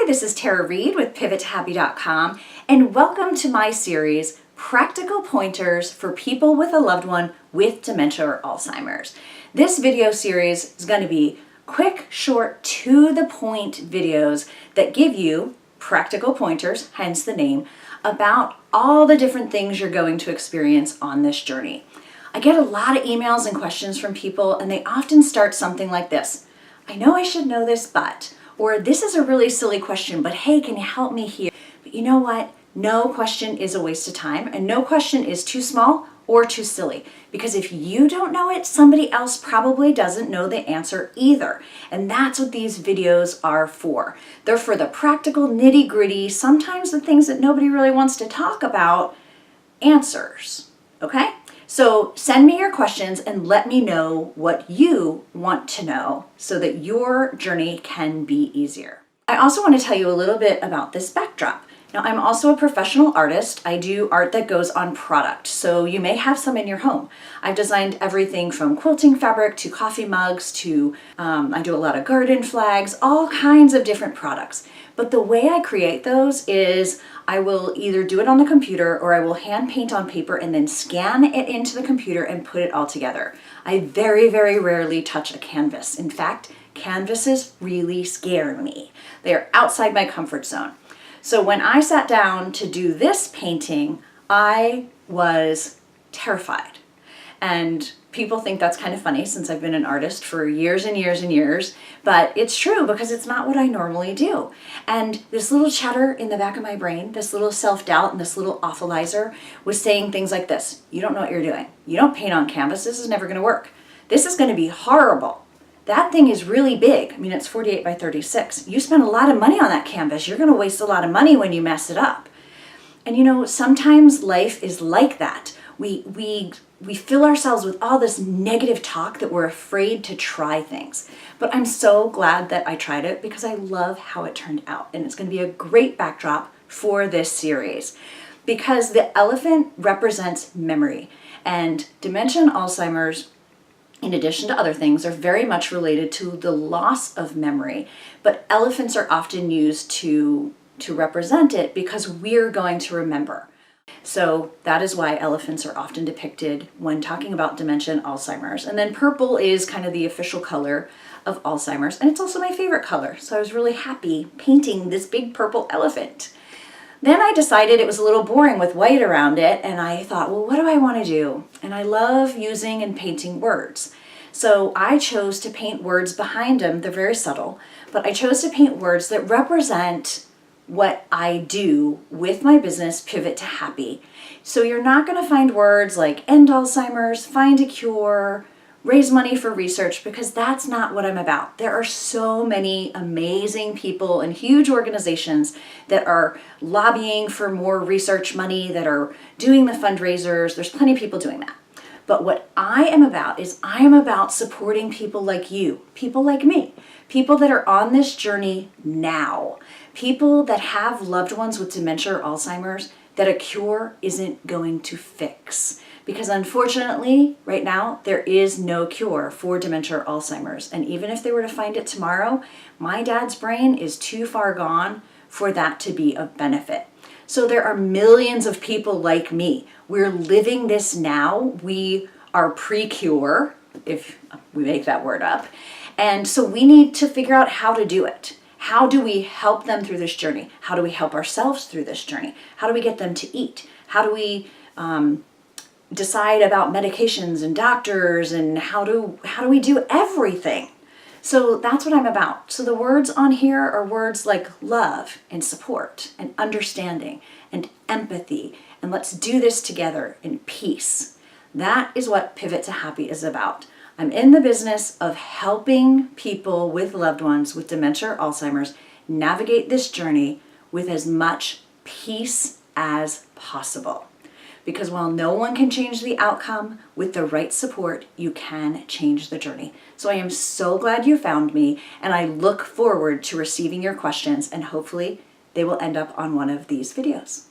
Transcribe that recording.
this is Tara Reed with pivottohappy.com, and welcome to my series, Practical Pointers for People with a Loved One with Dementia or Alzheimer's. This video series is going to be quick, short, to the point videos that give you practical pointers, hence the name, about all the different things you're going to experience on this journey. I get a lot of emails and questions from people, and they often start something like this. I know I should know this, but, or this is a really silly question, but hey, can you help me here? But you know what? No question is a waste of time, and no question is too small or too silly. Because if you don't know it, somebody else probably doesn't know the answer either. And that's what these videos are for. They're for the practical, nitty-gritty, sometimes the things that nobody really wants to talk about, answers. Okay? So send me your questions and let me know what you want to know so that your journey can be easier. I also want to tell you a little bit about this backdrop. Now, I'm also a professional artist. I do art that goes on product, so you may have some in your home. I've designed everything from quilting fabric to coffee mugs to, I do a lot of garden flags, all kinds of different products. But the way I create those is I will either do it on the computer or I will hand paint on paper and then scan it into the computer and put it all together. I very, very rarely touch a canvas. In fact, canvases really scare me. They are outside my comfort zone. So when I sat down to do this painting, I was terrified. And people think that's kind of funny since I've been an artist for years and years and years, but it's true because it's not what I normally do. And this little chatter in the back of my brain, this little self-doubt and this little awfulizer was saying things like this. You don't know what you're doing. You don't paint on canvas. This is never going to work. This is going to be horrible. That thing is really big. I mean, it's 48 by 36. You spend a lot of money on that canvas. You're going to waste a lot of money when you mess it up. And you know, sometimes life is like that. We fill ourselves with all this negative talk that we're afraid to try things. But I'm so glad that I tried it because I love how it turned out. And it's going to be a great backdrop for this series because the elephant represents memory. And dementia and Alzheimer's, in addition to other things, are very much related to the loss of memory. But elephants are often used to represent it because we're going to remember. So that is why elephants are often depicted when talking about dementia and Alzheimer's. And then purple is kind of the official color of Alzheimer's, and it's also my favorite color. So I was really happy painting this big purple elephant. Then I decided it was a little boring with white around it, and I thought, well, what do I want to do? And I love using and painting words. So I chose to paint words behind them. They're very subtle, but I chose to paint words that represent what I do with my business, Pivot to Happy. So you're not going to find words like end Alzheimer's, find a cure, raise money for research, because that's not what I'm about. There are so many amazing people and huge organizations that are lobbying for more research money, that are doing the fundraisers. There's plenty of people doing that. But what I am about is I am about supporting people like you, people like me, people that are on this journey now, people that have loved ones with dementia or Alzheimer's that a cure isn't going to fix. Because unfortunately, right now, there is no cure for dementia or Alzheimer's. And even if they were to find it tomorrow, my dad's brain is too far gone for that to be of benefit. So there are millions of people like me. We're living this now. We are pre-cure, if we make that word up. And so we need to figure out how to do it. How do we help them through this journey? How do we help ourselves through this journey? How do we get them to eat? How do we decide about medications and doctors, and how do we do everything? So that's what I'm about. So the words on here are words like love and support and understanding and empathy, and let's do this together in peace. That is what Pivot to Happy is about. I'm in the business of helping people with loved ones with dementia or Alzheimer's navigate this journey with as much peace as possible. Because while no one can change the outcome, with the right support, you can change the journey. So I am so glad you found me, and I look forward to receiving your questions, and hopefully they will end up on one of these videos.